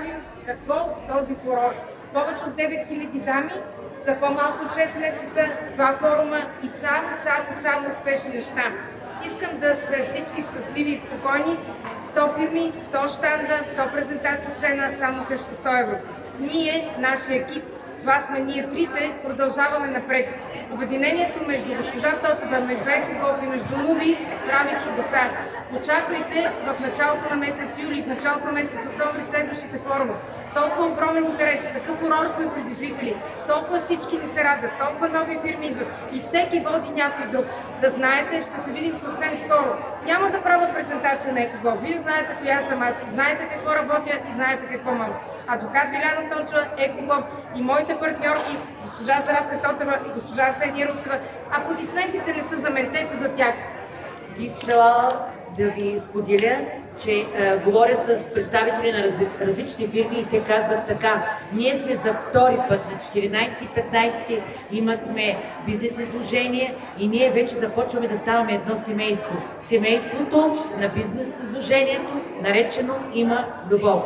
направил какво този фурор. Повече от 9000 дами за по-малко от 6 месеца, 2 форума и само успешни неща. Искам да сте всички щастливи и спокойни. 100 фирми, 100 щанда, 100 презентации от цена само срещу 100 евро. Ние, нашия екип, това сме ние трите, продължаваме напред. Обединението между госпожа Тотева, между Екоглоб и между Нуби прави чудеса. Очаквайте в началото на месец юли, в началото на месец октомври следващите форуми. Толкова огромен интерес, такъв урор сме предизвикали, толкова всички ни се радват, толкова нови фирми идват и всеки води някой друг. Да знаете, ще се видим съвсем скоро. Няма да правя презентация на Екоглоб. Вие знаете коя съм аз, знаете какво работя и знаете какво мога. Адвокат Биляна Тончева, Екоглоб и моите партньорки, госпожа Заравка Тотева и госпожа Асения Русева. Аплодисментите не са за мен, те са за тях. Бих желала да ви споделя, че говоря с представители на различни фирми и те казват така: ние сме за втори път, на 14 и 15 имахме бизнес изложение и ние вече започваме да ставаме едно семейство. Семейството на бизнес изложението, наречено Има любов.